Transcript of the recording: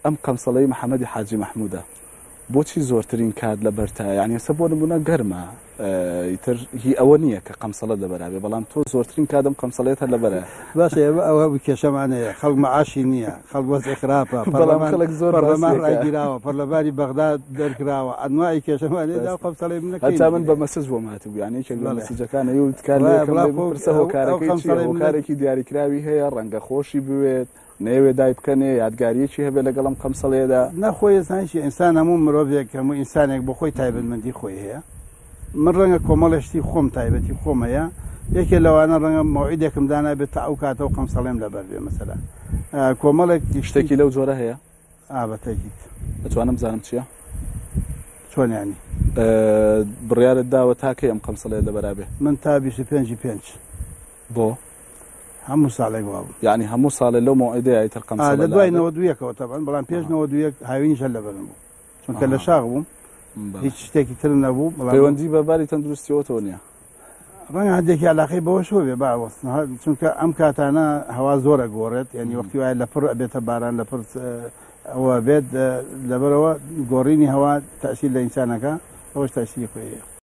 ام قمصلي محمد حاجي محموده بۆچی زۆرترین کات لە بەرتە یعنی سە بۆ نمونە گەرمە ئیتر هی ئەوە نییە کە قەمسەڵە دەبەرابێ بەڵام تۆ زۆرترین کاتم قەمسەڵێت هەر لەبەرە باشە ئەوە بکێشەمانەیە خەڵک مەعاشی نییە خەڵک وەزعی خراپە خەڵک زۆر پەرلەمان ڕایگیراوە پەرلەمانی بەغداد دەرکراوە ئەنواعی کێشەمانێدا قەمسەڵی من هەتا من بە مەسەج بۆ ماتبوو یعنی یەکێک لە مەسەجەکانە یوت کار پرسە هۆکارێکی دیاریکراوی هەیە ڕەنگە خۆشی بوێت نەوێ دای بکەنێ یادگاریەکی هەبێت لەگەڵم قەمسەڵێدا نەخۆی زانشی ئینسان هەموو مرۆڤێک هەموو ئینسانێک بۆ خۆی تایبەتمەندی خۆی هەیە من ڕەنگە کۆمەڵێشتی خۆم تایبەتی خۆم هەیە یەکێ لەوانە ڕەنگە مەوعیدێکم دانا بێت تا ئەو کاتەوە قەمسەڵێم لەبەر بێ مەسەلا کۆمەڵێک شتێکی لەو جۆرە هەیە ئابەتەکیت دەتوانم بزانم چییە چۆنیانی بڕیارت داوە تاکەی ئەم قەمسەڵێ لەبەرابێ من تا 25 بۆ هەموو ساڵێک وابوو یعنی هەموو ساڵێ لەو مەوعیدەیە ئیتر قەمسەڵە لە دوای 92ەوە تەبەن بەڵام پێش 92 هاوینیش هەر لەبەرم بوو چونکە لە شاغ بووم هیچ شتێکی تر نەبوو پەیوەندی بە باری تەندروستیەوەتەوە نییە ڕەنگە هەندێکی علاقەی بەوە شۆ بێ باوەست چونکە ئەم کاتانە هەوا زۆرە گۆڕێت یعنی وەختی وایە لە پڕ ئەبێتە باران لە پڕ ئەوە بێت لەبەرەوە گۆڕینی هەوا تەئسیر لە ئینسانەکە ئەوەش تەئسیری خۆیە